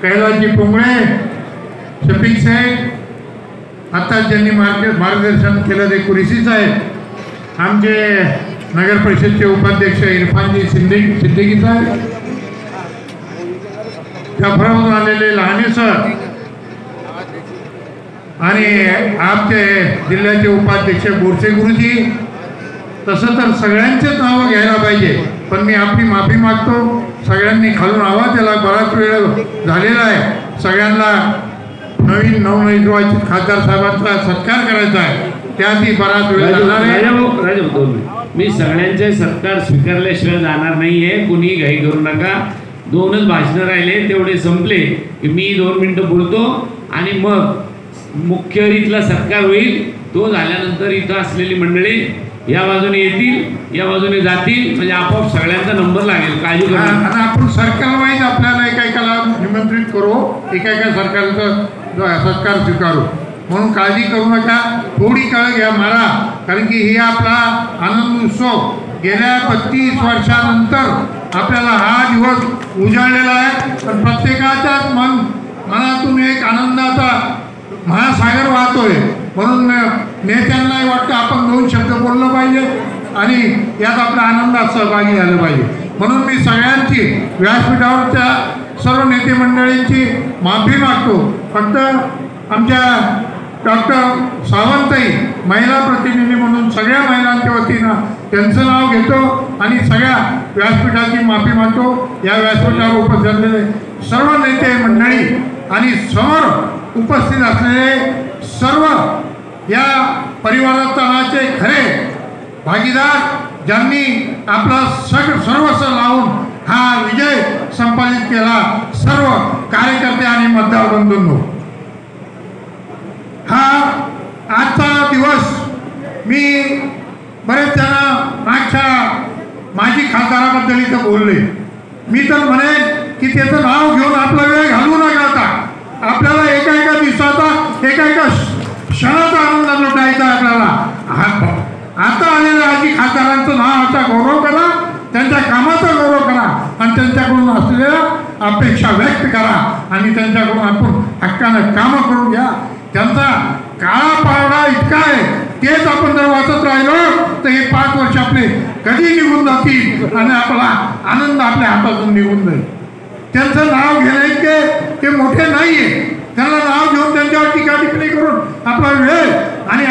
कैलासजी पुंगळे, शफिक शेख, आता ज्यांनी मार्गदर्शन केलं ते कुरेशी साहेब, आमचे नगर परिषदचे उपाध्यक्ष इरफानजी सिद्दीकी साहेब, जाफराहून आलेले लहाने सर आणि आमचे जिल्ह्याचे उपाध्यक्ष बोरसे गुरुजी, तसं तर सगळ्यांचेच नावं घ्यायला पाहिजे, पण मी आपली माफी मागतो. सगळ्यांनी खालून आवाज त्याला बराच वेळ झालेला आहे. सगळ्यांना नवीन नवनिर्वाचित खासदार साहेबांचा सत्कार करायचा आहे, त्याआधी बराच वेळ झाला आहे. मी सगळ्यांचे सत्कार स्वीकारल्याशिवाय जाणार नाहीये. कुणी घाई करू नका. 2च भाषणं राहिले, तेवढे संपले की मी 2 मिनिटं बोलतो आणि मग मुख्यरीतला सत्कार होईल. तो झाल्यानंतर इथं असलेली मंडळी या बाजूने येतील, या बाजूने जातील, म्हणजे आपोआप सगळ्यांचा नंबर लागेल. काळजी करा. आणि आपण सरकार वाईज आपल्याला एकाएकाला निमंत्रित करू, एका सरकारचा सत्कार स्वीकारू, म्हणून काळजी करू नका. थोडी काळ घ्या मारा, कारण की ही आपला आनंद उत्सव गेल्या 35 वर्षानंतर आपल्याला हा दिवस उजाडलेला आहे. पण प्रत्येकाच्याच मनातून एक आनंदाचा महासागर वाहतोय, म्हणून नेत्यांनाही वाटतं आपण 2 शब्द बोललं पाहिजे आणि यात आपल्या आनंदात सहभागी झालं पाहिजे. म्हणून मी सगळ्यांची, व्यासपीठावरच्या सर्व नेते मंडळींची माफी मागतो. फक्त आमच्या डॉक्टर सावंतई महिला प्रतिनिधी म्हणून सगळ्या महिलांच्या वतीनं त्यांचं नाव घेतो आणि सगळ्या व्यासपीठाची माफी मागतो. या व्यासपीठावर उपस्थित असलेले सर्व नेते मंडळी आणि समोर उपस्थित असलेले सर्व या परिवर्तनाचे खरे भागीदार, ज्यांनी आपला सर्वस्व लावून हा विजय संपादित केला, सर्व कार्यकर्ते आणि मतदार बंधूंनो, हा आजचा दिवस मी बरेच जण मागच्या माजी खासदाराबद्दल इथं बोलले. मी तर म्हणेन की त्याचं नाव घेऊन आपला वेळ घालवू नका. आपल्याला एका दिवसाचा एका क्षणाचा आनंद लुटायचा. आपल्याला आता आलेल्या आजी खासदारांचं नावाचा गौरव करा, त्यांच्या कामाचा गौरव करा आणि त्यांच्याकडून असलेल्या अपेक्षा व्यक्त करा आणि त्यांच्याकडून आपण हक्कानं कामं करून घ्या. त्यांचा काळा पारडा इतका आहे, तेच आपण जर वाचत राहिलो तर हे 5 वर्ष आपले कधी निघून जातील आणि आपला आनंद आपल्या हातातून निघून जाईल. त्यांचं नाव घेण्याइतके ते मोठे नाही आहे. त्यांना नाव घेऊन त्यांच्यावर टीका टिप्पणी करून आपला वेळ आणि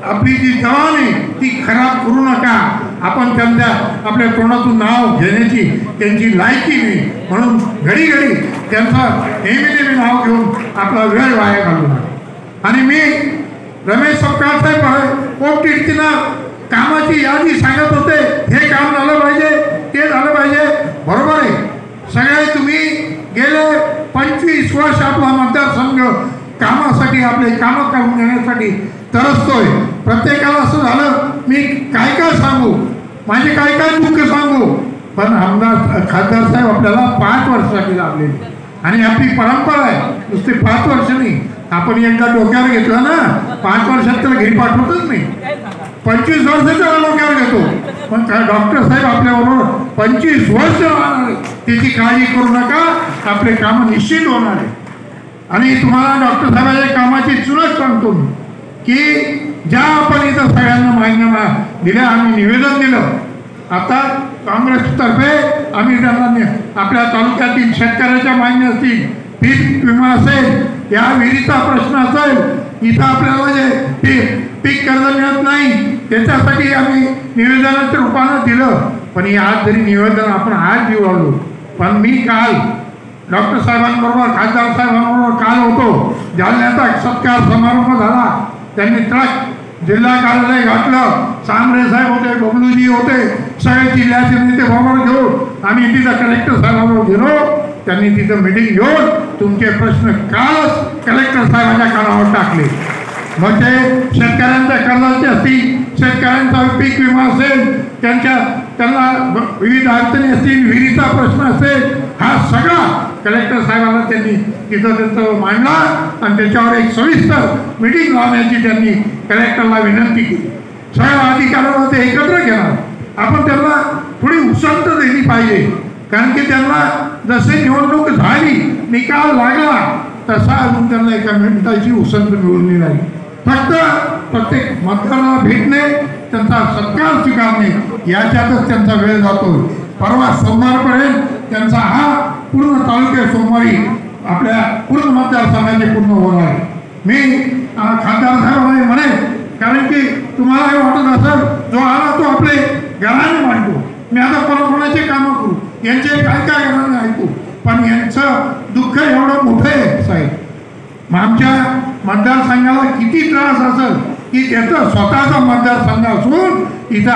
आपली जी जवान आहे ती खराब करू नका. आपण त्यांच्या आपल्या तोंडातून नाव घेण्याची त्यांची लायकी नाही, म्हणून घडी त्यांचं नेहमी नाव घेऊन आपला वेळ वाया घालू नका. आणि मी रमेश सपकाळ साहेब पोटतिडकीनं कामाची यादी सांगत होते, हे काम झालं पाहिजे, ते झालं पाहिजे. बरोबर आहे. सगळे तुम्ही गेले 25 वर्ष आपला मतदारसंघ कामासाठी, आपले कामं करून घेण्यासाठी तरसतोय. प्रत्येकाला असं झालं मी काय सांगू, माझे काय दुःख सांगू, पण आमदार खासदार साहेब आपल्याला 5 वर्षासाठी लाभलेले आणि आपली परंपरा आहे. नुसते 5 वर्ष नाही, आपण एकदा डोक्यावर घेतलं ना 5 वर्षात त्याला घरी पाठवतच नाही, 25 वर्ष त्याला डोक्यावर घेतो. पण डॉक्टर साहेब आपल्याबरोबर 25 वर्ष राहणार आहे, त्याची काळजी करू नका. आपले कामं निश्चित होणार आहे. आणि तुम्हाला डॉक्टर साहेबांच्या कामाची चुनच सांगतो की ज्या आपण इथं सगळ्यांना मागण्या दिल्या, आम्ही निवेदन दिलं. आता काँग्रेसतर्फे आम्ही त्यांना आपल्या तालुक्यातील शेतकऱ्याच्या मागण्या असतील, पीक विमा असेल, या विहिरीचा प्रश्न असेल, इथं आपल्याला जे पीक कर्ज मिळत नाही त्याच्यासाठी आम्ही निवेदनाच्या रूपानं दिलं. पण आज जरी निवेदन आपण आज देऊ आलो, पण मी काल डॉक्टर साहेबांबरोबर, खासदार साहेबांबरोबर काल होतो. जालन्याचा सत्कार समारंभ झाला, त्यांनी ट्रक जिल्हा कार्यालय घातलं, सांबरे साहेब होते, बबलूजी होते, सगळे जिल्ह्याचे नेते बरोबर घेऊन आम्ही तिथं कलेक्टर साहेबांबरोबर गेलो. त्यांनी तिथं मीटिंग घेऊन तुमचे प्रश्न कालच कलेक्टर साहेबांच्या कानावर टाकले. मग ते शेतकऱ्यांच्या कर्जाचे असतील, शेतकऱ्यांचा पीक विमा असेल, त्यांना विविध अडचणी असतील, विहिरीचा प्रश्न असेल, हा सगळा कलेक्टर साहेबांना त्यांनी तिथं त्यांचं मांडला आणि त्याच्यावर एक सविस्तर मीटिंग लावण्याची त्यांनी कलेक्टरला विनंती केली. सगळ्या अधिकाऱ्यांना ते एकत्र घेणार. आपण त्यांना थोडी उसंत दिली पाहिजे. कारण की त्यांना जसे निवडणूक झाली, निकाल लागला, तसा अजून त्यांना एका मिनिटाची उसंत मिळवली नाही. फक्त प्रत्येक मतदाराला भेटणे, त्यांचा सत्कार स्वीकारणे याच्यातच त्यांचा वेळ जातो. परवा सोमवारपर्यंत त्यांचा हा पूर्ण तालुक्यात सोमवारी आपल्या पूर्ण मतदारसंघाचे पूर्ण होणार आहे. मी खासदार साहेबांना म्हणेन, कारण की तुम्हाला हे वाटत असेल जो आला तो आपले घराने मांडतो, मी आता कोणाकोणाचे कामं करू, यांचे काय काय घराने ऐकू, पण यांचं दुःख एवढं मोठं आहे साहेब. मग आमच्या मतदारसंघाला किती त्रास असेल की त्याचं स्वतःचा मतदारसंघ असून इथं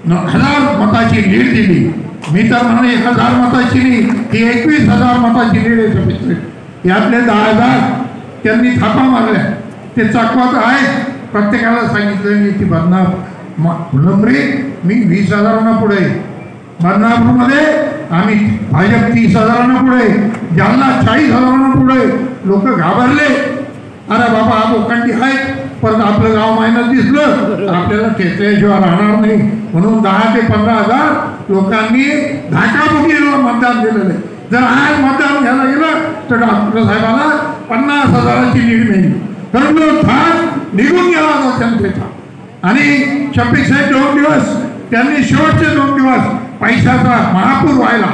1000 मताची लीड दिली. मी तर म्हणे 1000 मताची नाही, ही 21,000 मताची लीड आहे. यातले 10,000 त्यांनी थापा मारल्या, ते चकवत आहे. प्रत्येकाला सांगितलं मी ती फुलंब्री मी 20,000 पुढे, बदनापूरमध्ये आम्ही भाजप 30,000 पुढे, जालना 40,000 पुढे. लोक घाबरले, अरे बाबा हा लोकांनी आहेत, परत आपलं गाव मायनस दिसलं आपल्याला ठेचल्याशिवाय राहणार नाही, म्हणून 10,000 ते 15,000 लोकांनी धाकाबुकीला मतदान दिलेलं आहे. जर आज मतदान घ्यायला गेलं तर डॉक्टर साहेबांना 50,000ची लीड मिळली. तर धाक निघून गेला होता जनतेचा. आणि शफीक साहेब 2 दिवस त्यांनी शेवटचे 2 दिवस पैशाचा महापूर व्हायला.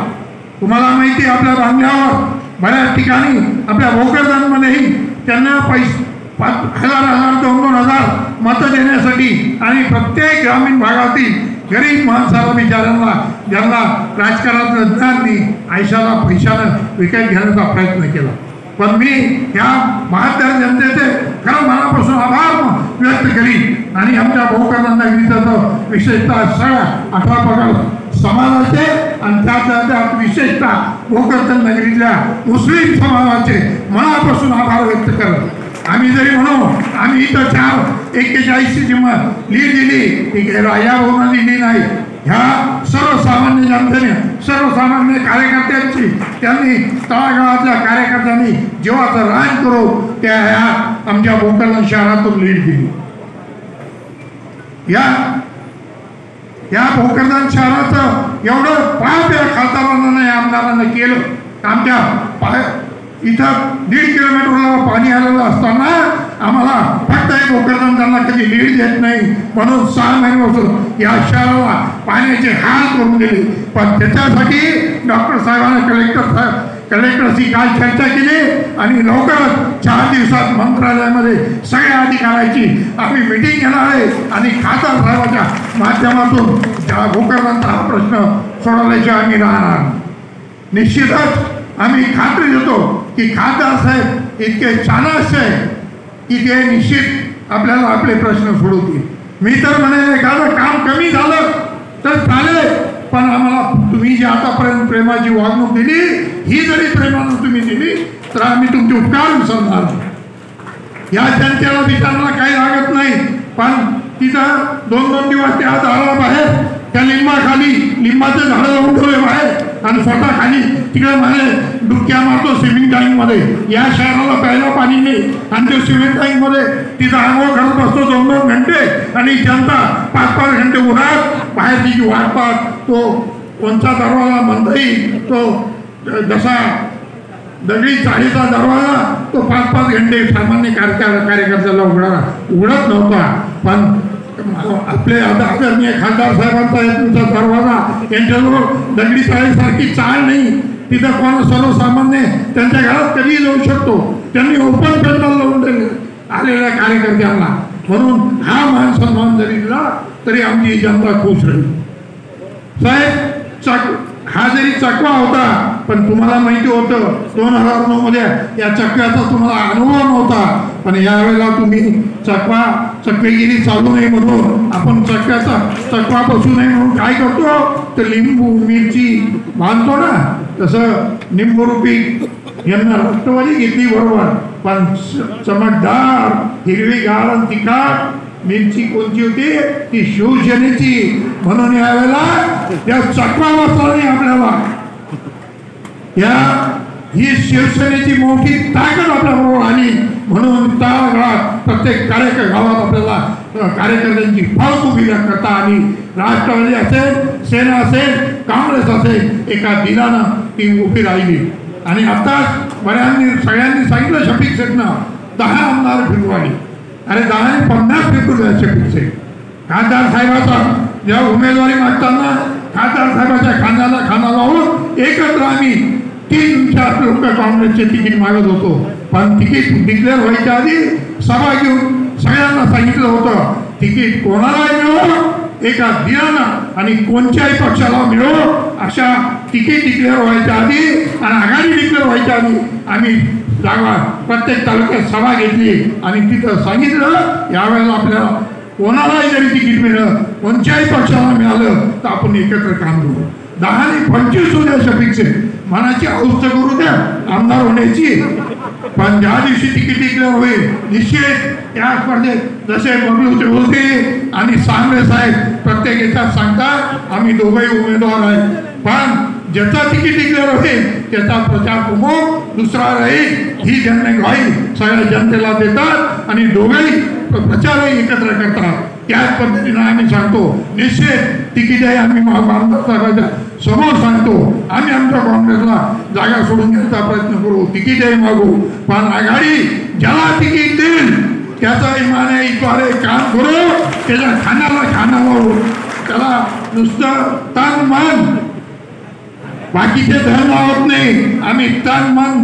तुम्हाला माहिती आहे आपल्या बांगल्यावर बऱ्याच ठिकाणी आपल्या भोकरदनमध्येही त्यांना पैसे 1,000 2,000 मतं देण्यासाठी आणि प्रत्येक ग्रामीण भागातील गरीब माणसाला बिचाऱ्यांना ज्यांना राजकारणातलं ज्ञान नाही आयशाला पैशानं विकत घेण्याचा प्रयत्न केला. पण मी ह्या महात्तर जनतेचे खरं मनापासून आभार व्यक्त करीन. आणि आमच्या भोकरदन नगरीचं विशेषतः सगळ्या 18 पगड समाजाचे आणि त्यात विशेषतः भोकरदन नगरीतल्या मुस्लिम समाजाचे मनापासून आभार व्यक्त करत. आम्ही जरी म्हणू आम्ही इथं 441ची लीड दिली, ती राजाभाऊंना दिली नाही. ह्या सर्वसामान्य जनतेने, सर्वसामान्य कार्यकर्त्यांची, त्यांनी तळागाळातल्या कार्यकर्त्यांनी जीवाचं रान करून त्या ह्या आमच्या भोकरदन शहरातून लीड दिली. या भोकरदन शहराचं एवढं पाप या खासदारांना या आमदारांना केलं. आमच्या इथं 1.5 किलोमीटरला पाणी आलेलं असताना आम्हाला फक्त एक भोकरदन त्यांना कधी लीड देत नाही, म्हणून 6 महिन्यापासून या शहराला पाण्याचे हाल करून दिले. पण त्याच्यासाठी डॉक्टर साहेबांना कलेक्टरशी काल चर्चा केली आणि लवकरच 4 दिवसात मंत्रालयामध्ये सगळ्या अधिकाऱ्याची आम्ही मीटिंग घेणार आहे आणि खासदार साहेबांच्या माध्यमातून भोकरदनचा हा प्रश्न सोडवल्याशिवाय आम्ही राहणार. निश्चितच आम्ही खात्री देतो की खासदार साहेब इतके चाणाक्ष आहे की ते निश्चित आपल्याला आपले प्रश्न सोडवतील. मी तर म्हणेन एखादं काम कमी झालं तर चालेल, पण आम्हाला तुम्ही जी आतापर्यंत प्रेमाची वागणूक दिली, ही जरी प्रेमानं तुम्ही दिली तर आम्ही तुमचे उपकार विसरणार. या जनतेला विचारायला काही लागत नाही, पण तिथं 2-2 दिवस त्या दाराबाहेर त्या लिंबाखाली लिंबाचे झाडं लावून ठेवले बाहेर आणि स्वतः खाली तिकडे म्हणे डुबक्या मारतो स्विमिंग टँकमध्ये. या शहराला प्यायला पाणी नाही आणि ते स्विमिंग टँकमध्ये तिथं आंघोळ करत बसतो 2-2 घंटे आणि जनता 5-5 घंटे उन्हात बाहेर तिची वाट पाहत. तो कोणचा दरवाजा मंदई, तो जसा दगडी चाळीचा दरवाजा तो 5-5 घंटे सामान्य कार्यकर्त्याला उघडत नव्हता. पण आपले आदरणीय खासदार साहेबांचा तुमचा दरवाजा यांच्याजवळ दगडी चाळीसारखी चाळ नाही, तिथं कोण सर्वसामान्य त्यांच्या घरात कधी जाऊ शकतो. त्यांनी ओपन पेंडल लावून दिले आलेल्या कार्यकर्त्यांना, म्हणून हा मान सन्मान जरी दिला तरी आमची जनता खुश राहील. साहेब हा जरी चकवा होता, पण तुम्हाला माहिती होतं 2009 मध्ये या चकव्याचा तुम्हाला अनुभव नव्हता. पण यावेळेला तुम्ही चकवेगिरी चालू नये म्हणून आपण चकवा बसू नये म्हणून काय करतो तर लिंबू मिरची बांधतो ना, तसं निंबूरूपी यांना राष्ट्रवादी घेतली बरोबर, पण चमकदार हिरवीगार आणि तिखट मिरची कोणती होती ती शिवसेनेची. म्हणून यावेळेला या चकवा वाचला आपल्याला ही शिवसेनेची मोठी ताकद आपल्याबरोबर आली. म्हणून तळागाळात प्रत्येक गावात आपल्याला कार्यकर्त्यांची फाळकुपी करता आली. राष्ट्रवादी असेल, सेना असेल, काँग्रेस असेल एका दिलानं ती उभी राहिली. आणि आता सगळ्यांनी सांगितलं शफिक शेखना 10 आमदार फिरवाले. अरे 10 ने 50 फिरवले शफिक शेख. खासदार साहेबाचा जेव्हा उमेदवारी मागताना खासदार साहेबाच्या खाना लावून एकत्र आम्ही 3-4 लोक काँग्रेसचे तिकीट मागत होतो. पण तिकीट डिक्लेअर व्हायच्या आधी सभा घेऊन सगळ्यांना सांगितलं होतं तिकीट कोणाला मिळो एका दिनानं आणि कोणत्याही पक्षाला मिळो अशा तिकीट डिक्लेअर व्हायच्या आधी आणि आघाडी डिक्लेअर व्हायच्या आधी आम्ही जागा प्रत्येक तालुक्यात सभा घेतली आणि तिथं सांगितलं यावेळेला आपल्याला कोणालाही जरी तिकीट मिळलं कोणत्याही पक्षाला मिळालं तर आपण एकत्र काम करू. 10 ने 25 होत्या शफिक शेख मनाची अवस्था करू द्या आमदार होण्याची. पण ज्या दिवशी तिकीट डिक्लेअर होईल निश्चित त्या स्पर्धेत जसे बबलूचे होते आणि सांगळे साहेब प्रत्येक याच्यात सांगतात आम्ही दोघंही उमेदवार आहेत. पण ज्याचा तिकीट डिक्लेअर होईल त्याचा प्रचार प्रमुख दुसरा राहील ही ग्वाही सगळ्या जनतेला देतात आणि दोघेही प्रचारही एकत्र करतात. त्याच पद्धतीनं आम्ही सांगतो निश्चित तिकीटही आम्ही आमदार साहेबांच्या समोर सांगतो आम्ही आमच्या काँग्रेसला जागा सोडून घेण्याचा प्रयत्न करू तिकीटही मागू. पण आघाडी ज्याला तिकीट देईल त्याचा इमानद्वारे काम करू त्याच्या खाना लावू. त्याला नुसतं तन मन बाकीचे धन लावत नाही. आम्ही तन मन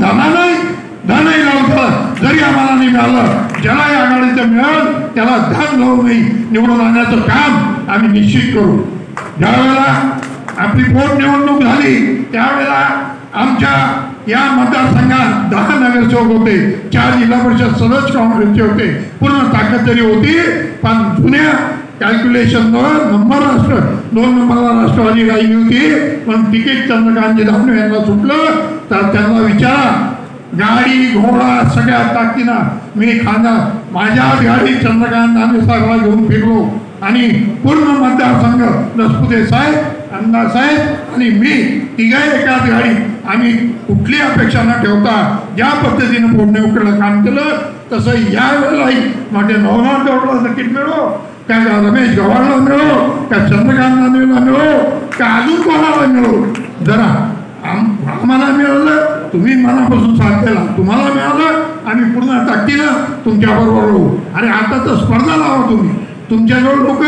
धनही लावतो जरी आम्हाला नाही मिळालं ज्यालाही आघाडीचं मिळेल त्याला धन लावून नाही निवडून आणण्याचं काम आम्ही निश्चित करू. ज्यावेळेला आपली पोट निवडणूक झाली त्यावेळेला आमच्या या मतदारसंघात 10 नगरसेवक होते. 4 जिल्हा परिषद सदस्य काँग्रेसचे होते. पूर्ण ताकद जरी होती पण जुन्या कॅल्क्युलेशनवर 2 नंबरला राष्ट्रवादी राहिली होती. पण तिकीट चंद्रकांतजी दानवे यांना सुटलं तर त्यांना विचारा गाडी घोडा सगळ्या ताकदीनं मी माझ्याच गाडी चंद्रकांत दानवे साहेबांना घेऊन फिरलो आणि पूर्ण मतदारसंघ दसपुते साहेब आमदार साहेब आणि मी तिघाही एकाच गाडी आम्ही कुठली अपेक्षा न ठेवता ज्या पद्धतीनं पोटनिवडणुकीला काम केलं तसं यावेळेलाही माझ्या नवनाथ तिकीट मिळो का रमेश गव्हाणला मिळो का चंद्रकांत दानवेला मिळो का अजून कोणाला मिळो जरा आम्हाला मिळालं तुम्ही मनापासून साथ केला तुम्हाला मिळालं आम्ही पूर्ण ताकदीनं तुमच्याबरोबर राहू. आणि आता तर स्पर्धा लावा तुम्ही तुमच्याजवळ लोक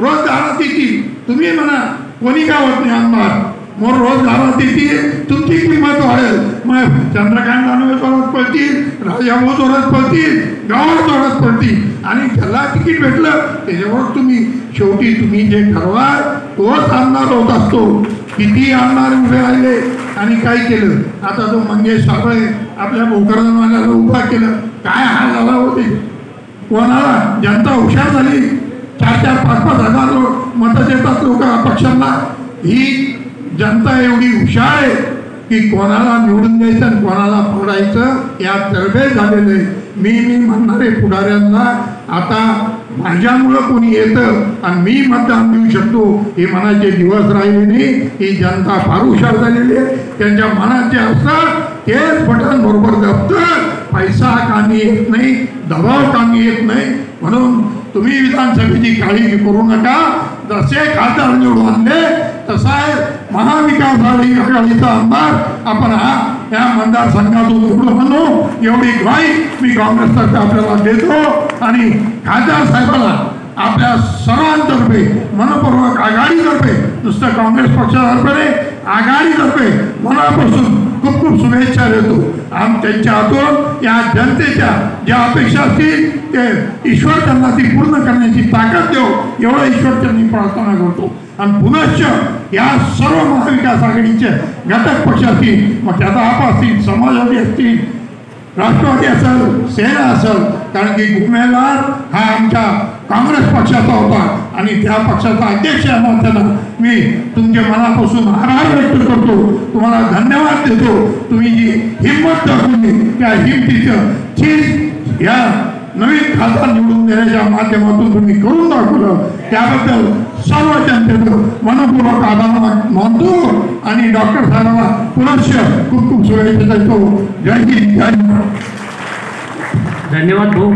रोज दारात येतील तुम्ही म्हणा कोणी गावात नाही आमदार मग रोज दारात येतील तुमची किंमत वाढेल. मग चंद्रकांत दानवे जोरात पडतील राजाभाऊ जोरात पडतील गावात जोरात पडतील आणि ज्याला तिकीट भेटलं त्याच्यावर तुम्ही शेवटी तुम्ही जे ठरवा तोच आमदार होत असतो. किती आमदार उभे राहिले आणि काय केलं. आता तो मंगेश साबळे आपल्या भोकरदनवाल्याला उभा केलं काय हाल झाला होते कोणाला जनता हुशार झाली 4-5 हजार मतं देतात लोक पक्षांना. ही जनता एवढी हुशार आहे की कोणाला निवडून द्यायचं आणि कोणाला फोडायचं या तरबेज झालेलं आहे. मी म्हणणारे पुढाऱ्यांना आता माझ्यामुळं कोणी येतं आणि मी मतदान देऊ शकतो हे मनाचे दिवस राहिले नाही. ही जनता फार हुशार झालेली आहे. त्यांच्या मनात जे असतात तेच बटन बरोबर दबतं. पैसा कामी येत नाही दबाव कामी येत नाही. म्हणून तुम्ही विधानसभेची काळजी करू नका. जसे खासदार निवडून आणले तसा महाविकास आघाडीचा आमदार आपण या मतदारसंघातून निवडून आणू एवढी ग्वाही मी काँग्रेसतर्फे आपल्याला देतो. आणि खासदार साहेबांना आपल्या सर्वांतर्फे मनपूर्वक आघाडीतर्फे नुसतं काँग्रेस पक्षातर्फे आघाडीतर्फे मनापासून खूप खूप शुभेच्छा देतो. त्यांच्या हातून या जनतेच्या ज्या अपेक्षा असतील ते ईश्वर त्यांना ती पूर्ण करण्याची ताकद देव एवढा ईश्वर त्यांनी प्रार्थना करतो. आणि पुनश्च या सर्व महाविकास आघाडीचे घटक पक्ष असतील मग त्याचा आप असतील समाजवादी असतील राष्ट्रवादी असेल सेना असेल कारण की उमेदवार हा आमच्या काँग्रेस पक्षाचा होता आणि त्या पक्षाचा अध्यक्ष असताना मी तुमच्या मनापासून आभार व्यक्त करतो. तुम्हाला धन्यवाद देतो. तुम्ही जी हिंमत दाखवली त्या हिमतीचं चीज या नवीन खासदार निवडून देण्याच्या माध्यमातून तुम्ही करून दाखवलं त्याबद्दल सर्व जनतेचं मनपूर्वक आभार मानतो आणि डॉक्टर साहेबांना पुनश्च खूप खूप शुभेच्छा देतो. जय हिंद जय धन्यवाद भाऊ.